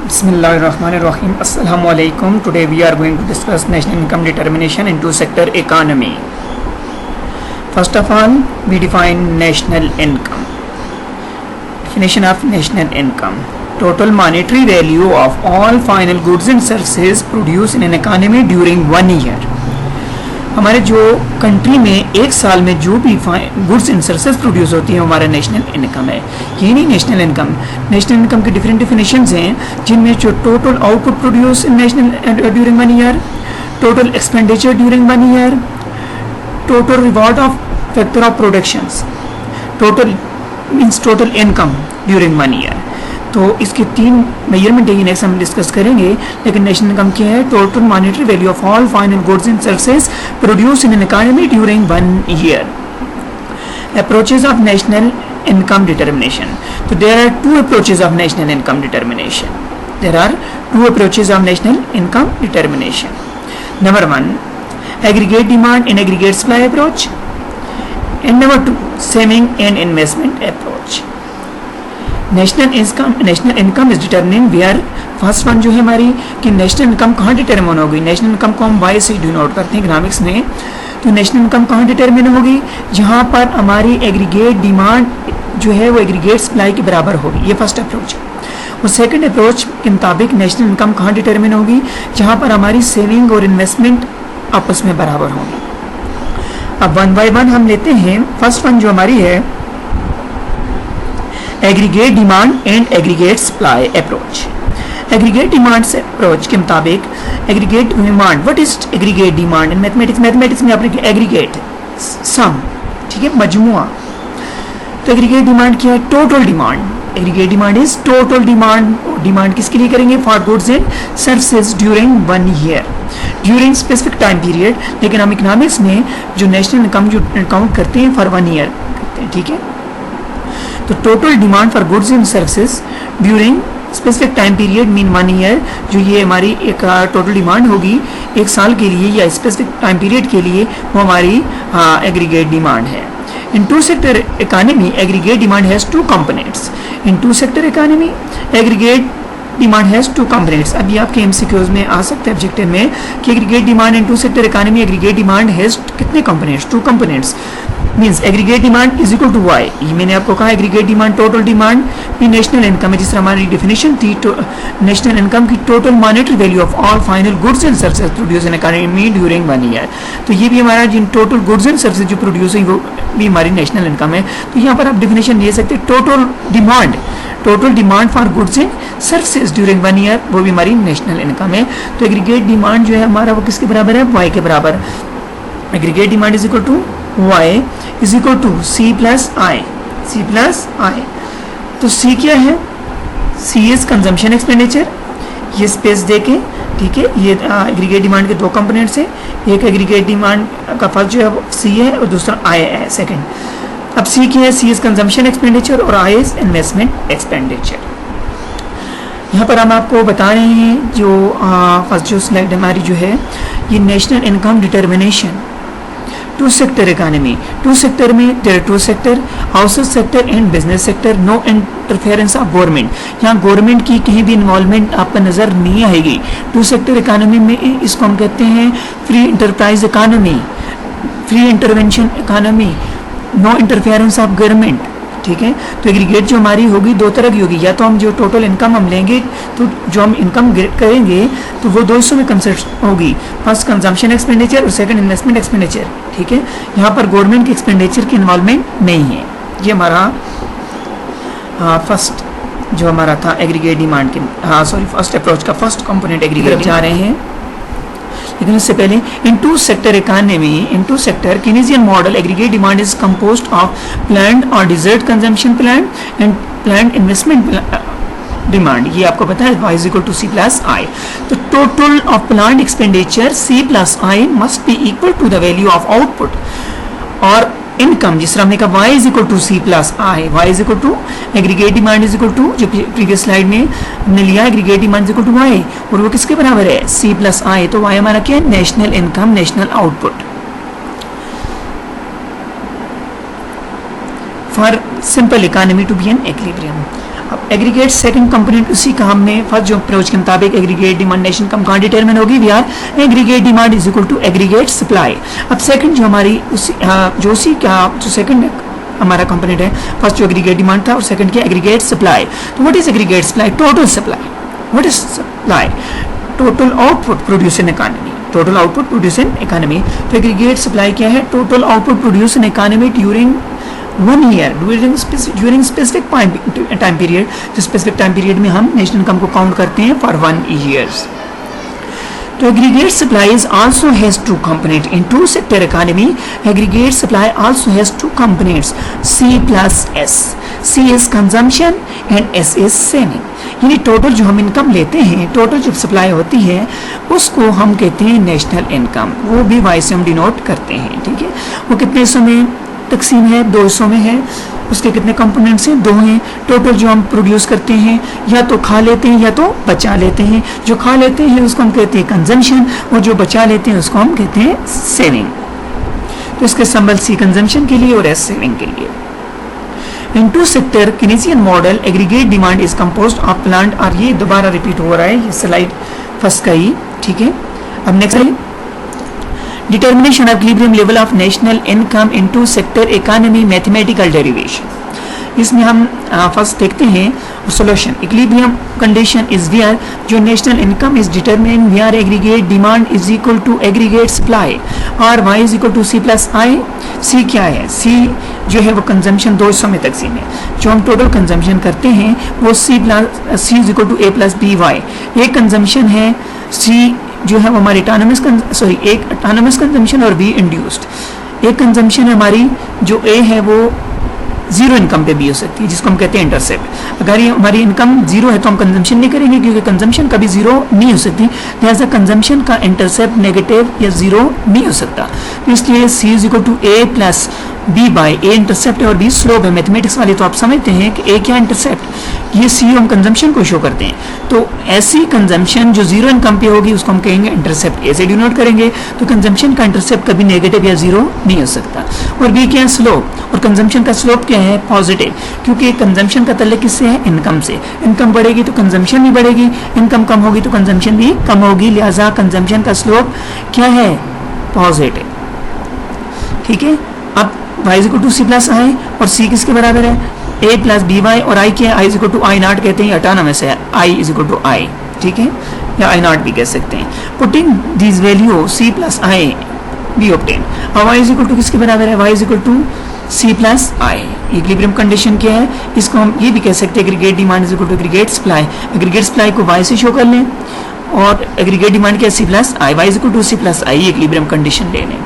Bismillahirrahmanirrahim. Assalamu alaikum. Today we are going to discuss national income determination in two-sector economy. First of all, we define national income. Definition of national income: total monetary value of all final goods and services produced in an economy during 1 year. हमारे जो country में एक साल में जो भी goods and services produce होती हैं हमारा नेशनल इनकम है. ये नहीं नेशनल इनकम की डिफरेंट डिफिनेशंस हैं, जिनमें जो total output produce in national during 1 year, total expenditure during 1 year, total reward of factor of productions, total means total income during 1 year. तो इसके 3 मेजरमेंट है, नेक्स्ट हम डिस्कस करेंगे. लेकिन नेशनल इनकम क्या है? Total monetary value of all final goods and services produce in an economy during 1 year. Approaches of national income determination. तो there are 2 approaches of national income determination. Number 1, aggregate demand and aggregate supply approach, and number 2, saving and investment approach. National income is determining where. First one जो है हमारी कि national income कहाँ determine होगी. National income को हम Y से denote करते हैं इकोनॉमिक्स में. तो नेशनल इनकम कहाँ डिटरमिन होगी? जहाँ पर हमारी एग्रीगेट डिमांड जो है वो एग्रीगेट सप्लाई के बराबर होगी. ये फर्स्ट अप्रोच है. और सेकंड अप्रोच के मुताबिक नेशनल इनकम कहाँ डिटरमिन होगी? जहाँ पर हमारी सेविंग और इन्वेस्टमेंट आपस में बराबर होगी. अब 1 by 1 हम लेते हैं. फर्स्ट वन जो हमारी है aggregate demand and aggregate supply approach. Aggregate demand से अप्रोच के मुताबिक aggregate demand, what is aggregate demand in mathematics में आपने एग्रीगेट सम, ठीक है, मजमुआ. तो एग्रीगेट डिमांड क्या है? Total demand. Aggregate demand is total demand. Demand किसके लिए करेंगे? For goods and services during 1 year, during specific time period. लेकिन हम इकोनॉमिक्स में जो नेशनल इनकम जो काउंट करते हैं फॉर 1 ईयर करते हैं, ठीक है. तो total demand for goods and services during specific time period mean 1 year. जो ये हमारी एक टोटल डिमांड होगी एक साल के लिए या स्पेसिफिक टाइम पीरियड के लिए, वो हमारी एग्रीगेट डिमांड है. In two sector economy aggregate demand has 2 components. In two sector economy aggregate demand has 2 components. अभी आपके एमसीक्यूज में आ सकते हैं ऑब्जेक्टिव में कि aggregate demand in two sector economy aggregate demand has कितने components? 2 components. Means aggregate demand is equal to Y. ये मैंने आपको कहा एग्रीगेट डिमांड टोटल डिमांड भी नेशनल इनकम है. जिस तरह हमारी डेफिनेशन थी नेशनल इनकम की total monetary value of all final goods and services produce in economy during 1 year. तो ये भी हमारा जिन टोटल गुड्स एंड सर्विसेज जो प्रोड्यूस है वो भी हमारी नेशनल इनकम है. तो यहाँ पर आप डेफिनेशन ले सकते total demand for goods and services during 1 year, वो भी हमारी नेशनल इनकम है. तो एग्रीगेट डिमांड जो है हमारा वो किसके बराबर है? वाई के बराबर. Aggregate demand is equal to y is equal to C plus I. तो C क्या है? C is consumption expenditure. ये स्पेस देके, ठीक है. ये एग्रीगेट डिमांड के 2 कंपोनेंट्स हैं. एक एग्रीगेट डिमांड का फर्स्ट जो है C है और दूसरा I है सेकंड. अब C क्या है? C is consumption expenditure और I is investment expenditure. यहाँ पर हम आपको बता रहे हैं जो फर्स्ट जो स्लाइड हमारी जो है ये national income determination two sector economy. 2 sector में there 2 sector, house sector and business sector. No interference of government. यहाँ गवर्नमेंट की कहीं भी इन्वॉल्वमेंट आपको नजर नहीं आएगी. 2 सेक्टर इकोनॉमी में इसको हम कहते हैं free enterprise economy, free intervention economy, no interference of government, ठीक है. तो एग्रीगेट जो हमारी होगी 2 तरह की होगी. या तो हम जो टोटल इनकम हम लेंगे तो जो हम इनकम करेंगे तो वो 2 हिस्सों में कंसिस्ट होगी. फर्स्ट कंजम्पशन एक्सपेंडिचर और सेकंड इन्वेस्टमेंट एक्सपेंडिचर, ठीक है. यहाँ पर गवर्नमेंट के एक्सपेंडिचर की इन्वॉल्वमेंट नहीं है. ये हमारा फर्स्ट जो हमारा था एग्रीगेट डिमांड के फर्स्ट अप्रोच का फर्स्ट कंपोनेंट एग्रीगेट जा रहे हैं. लेकिन इससे पहले in two sector economy, in two sector Keynesian model aggregate demand is composed of planned और desired consumption plan and planned investment demand. ये आपको पता है y is equal to C plus I. तो total of planned expenditure C plus I must be equal to the value of output और income. जिस तरह हमने कहा y is equal to C plus I, y is equal to aggregate demand is equal to जो previous slide में हमने लिया aggregate demand is equal to y और वो किसके बराबर है? C plus I. तो y हमारा क्या है? National income, national output. For simple economy to be an equilibrium. अब एग्रीगेट सेकंड कंपोनेंट उसी का हमने फर्स्ट जो अप्रोच के मुताबिक एग्रीगेट डिमांड नेशनल इनकम कहाँ डिटरमिन होगी, we are aggregate demand is equal to aggregate supply. अब सेकंड जो हमारी उसी का जो सेकंड हमारा कंपोनेंट है, फर्स्ट जो एग्रीगेट डिमांड था और सेकंड क्या एग्रीगेट सप्लाई। तो what is aggregate supply? Total supply. What is supply? Total output produce in economy, total output produce in economy. तो एग्रीगेट सप्लाई क्या है? Total output produce in economy during 1 year, during specific time period. जो specific time period में हम national income को count करते हैं for 1 years. तो aggregate supplies also has two components in two sector economy. Aggregate supply also has two components, C plus S. C is consumption and S is saving. यानी total जो हम income लेते हैं, total जो supply होती है उसको हम कहते हैं नेशनल इनकम, वो भी वाई से हम डिनोट करते हैं। ठीक है, वो कितने हिस्सों में तकसीम है? 2 हिस्सों में है। उसके कितने कंपोनेंट्स हैं? 2 हैं। टोटल जो हम प्रोड्यूस करते हैं या तो खा लेते हैं या तो बचा लेते हैं। जो खा लेते हैं उसको हम कहते हैं कंजम्पशन, और जो बचा लेते हैं उसको हम कहते हैं सेविंग। तो इसके संबल सी कंजम्पशन के लिए और एस सेविंग के लिए। In two sector Keynesian model aggregate demand is composed of planned, और ये दोबारा रिपीट हो रहा है, ये स्लाइड फर्स्ट का ही। ठीक है, अब next determination of equilibrium level of national income into sector economy mathematical derivation. इसमें हम फर्स्ट देखते हैं solution. Equilibrium condition is where जो national income is determine where aggregate demand is equal to aggregate supply और Y is equal to C plus I. C क्या है? C जो है वो कंजम्पशन 2 हिस्सों में तकसीम है। जो हम टोटल कंजम्पशन करते हैं वो C is equal to A plus B Y. एक कंजम्पशन है सी जो है वो हमारी एक ऑटोनमस कंजम्पशन और बी इंड्यूस्ड। एक कंजम्पशन है हमारी जो ए है वो जीरो इनकम पे भी हो सकती है, जिसको हम कहते हैं इंटरसेप्ट। अगर ये हमारी इनकम जीरो है तो हम कंजम्पशन नहीं करेंगे, क्योंकि कंजम्पशन कभी जीरो नहीं हो सकती, लिहाजा कंजम्पशन का इंटरसेप्ट नेगेटिव या जीरो नहीं हो सकता। तो इसलिए C is equal to A plus B Y A intercept है और बी स्लोप है। मैथमेटिक्स वाले तो आप समझते हैं कि ए क्या इंटरसेप्ट, ये सी हम कंजम्पशन को शो करते हैं। तो ऐसी कंजम्पशन जो जीरो इनकम पे होगी उसको हम कहेंगे इंटरसेप्ट, ए से डिनोट करेंगे। तो कंजम्पशन का इंटरसेप्ट कभी नेगेटिव या जीरो नहीं हो सकता। और बी क्या है? स्लोप। और कंजम्पशन का स्लोप क्या है? पॉजिटिव, क्योंकि कंजम्पशन का ताल्लुक किससे है? इनकम से। इनकम बढ़ेगी तो कंजम्पशन भी बढ़ेगी, इनकम कम होगी तो कंजम्पशन भी कम होगी, लिहाजा कंजम्पशन का स्लोप क्या है? पॉजिटिव। ठीक है, अब y is equal to C plus I और c किसके बराबर है? a प्लस बी वाई, और i क्या है? i is equal to I naught कहते हैं, ऑटोनमस है, i is equal to I. ठीक है, या आई नॉट भी कह सकते हैं। Putting this value c plus I be obtain. अब y इज इक्वल टू किसके बराबर है? y is equal to c plus I. Equilibrium condition क्या है? इसको हम ये भी कह सकते हैं aggregate demand is equal to aggregate supply. Aggregate supply को y से शो कर लें और एग्रीगेट डिमांड क्या है? c plus I. y is equal to c plus I equilibrium condition ले लें।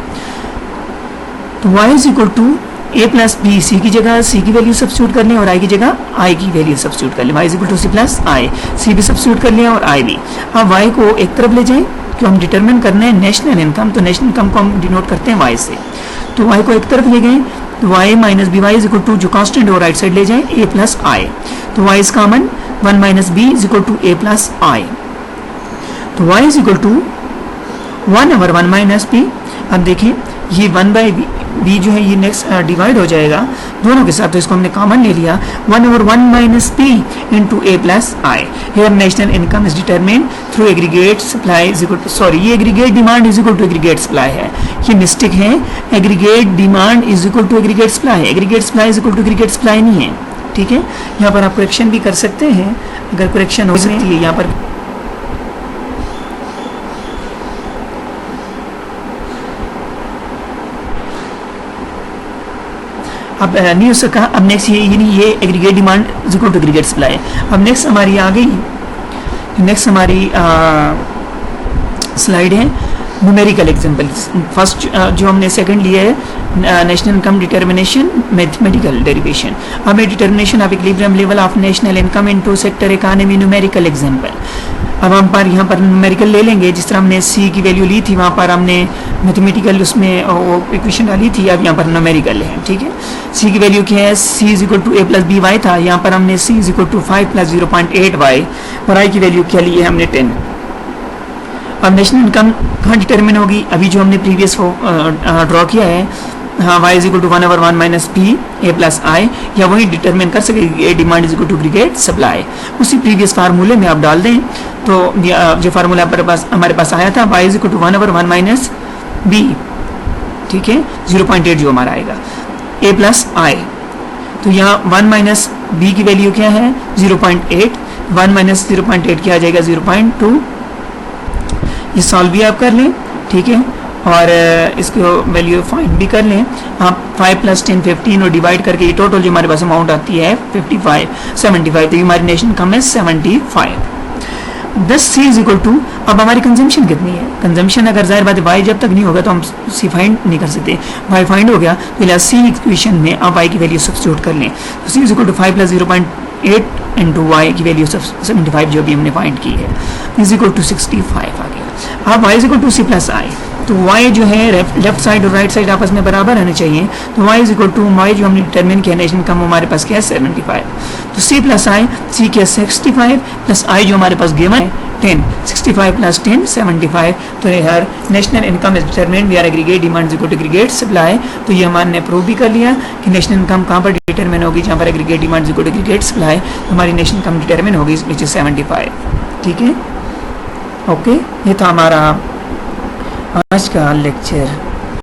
तो y is equal to A plus B, C की जगह सी की वैल्यू सब्स्टिट्यूट कर लें और आई की जगह आई की वैल्यू सब्स्टिट्यूट कर लें। y is equal to C plus I, C भी सब्स्टिट्यूट कर लें और आई भी। अब y को एक तरफ ले जाएं, क्यों हम डिटरमिन करने हैं नेशनल इनकम, तो नेशनल इनकम को हम डिनोट करते हैं y से। तो y को एक तरफ ले गए तो y minus B Y is equal to जो कांस्टेंट है राइट साइड ले जाएं a प्लस आई। तो y is common 1 minus B is equal to a plus I. तो y is equal to 1 over 1 minus B. अब देखिए ये 1 by B जो है ये नेक्स्ट डिवाइड हो जाएगा दोनों के साथ, तो इसको हमने कॉमन ले लिया 1 over 1 minus B into A plus I. Here national income is determined through aggregate supply is equal to, sorry ये aggregate demand is equal to aggregate supply है, ये मिस्टेक है। Aggregate demand is equal to aggregate supply, aggregate supply is equal to aggregate supply नहीं है। ठीक है, यहाँ पर आप करेक्शन भी कर सकते हैं, अगर करेक्शन हो सकती है यहाँ पर। अब नहीं हो सका। अब नेक्स्ट ये aggregate demand is equal to aggregate supply. अब नेक्स्ट हमारी आ गई, नेक्स्ट हमारी स्लाइड है न्यूमेरिकल एग्जांपल। फर्स्ट जो हमने सेकंड लिया है national income determination mathematical derivation. अब determination of equilibrium level of national income in two sector economy numerical example. अब हम पर यहाँ पर न्यूमेरिकल ले लेंगे, जिस तरह हमने सी की वैल्यू ली थी वहाँ पर हमने मैथमेटिकल उसमें वो इक्वेशन डाली थी, अब यहाँ पर न्यूमेरिकल है। ठीक है, सी की वैल्यू क्या है? C is equal to A plus B Y था, यहाँ पर हमने C is equal to 5 plus 0.8 Y और आई की वैल्यू क्या ली है हमने 10। अब नेशनल इनकम कहाँ डिटर्मिन होगी? अभी जो हमने प्रीवियस ड्रॉ किया है हाँ y is equal to 1 over 1 minus P A plus I, या वही डिटरमिन कर सके A demand is equal to aggregate supply. उसी प्रीवियस फार्मूले में आप डाल दें तो जो फार्मूला हमारे पास आया था y is equal to 1 over 1 minus B, ठीक है, 0.8 जो हमारा आएगा ए प्लस आई। तो यहाँ 1 माइनस बी की वैल्यू क्या है 0.8, 1 माइनस 0.8 क्या आ जाएगा 0.2। ये सॉल्व भी आप कर लें, ठीक है, और इसको वैल्यू फाइंड भी कर लें आप। 5 प्लस 10 15 और डिवाइड करके ये टोटल जो हमारे पास अमाउंट आती है 75, तो हमारी नेशन कम है 75। दस सी इज इक्वल टू, अब हमारी कंजम्पशन कितनी है, कंजम्पशन अगर जाहिर बात है वाई जब तक नहीं होगा तो हम सी फाइंड नहीं कर सकते, वाई फाइंड हो गया तो लिहाजा सी इक्वेशन में आप वाई की वैल्यू सब्स्टिट्यूट कर लें। तो C is equal to 5 plus 0.8 into Y की वैल्यू 75 जो भी हमने फाइंड की है इज इक्वल टू 65 आ गया। अब Y is equal to C plus I, तो y जो है लेफ्ट साइड और राइट साइड आपस में बराबर रहने चाहिए, तो y is equal to y जो हमने डिटरमिन किया नेशन कम हमारे पास क्या है 75, तो c प्लस आई, c क्या 65 प्लस i जो हमारे पास गिवन है 10, 65 प्लस 10 75। तो यार national income is determined we are aggregate demand equal to aggregate supply. तो ये हमने प्रूव भी कर लिया कि नेशनल इनकम कहाँ पर डिटरमिन होगी, जहाँ पर aggregate demand equal to aggregate supply, हमारी नेशनल इनकम डिटरमिन होगी विच इज 75, ठीक है। ओके, ये था हमारा आज का लेक्चर।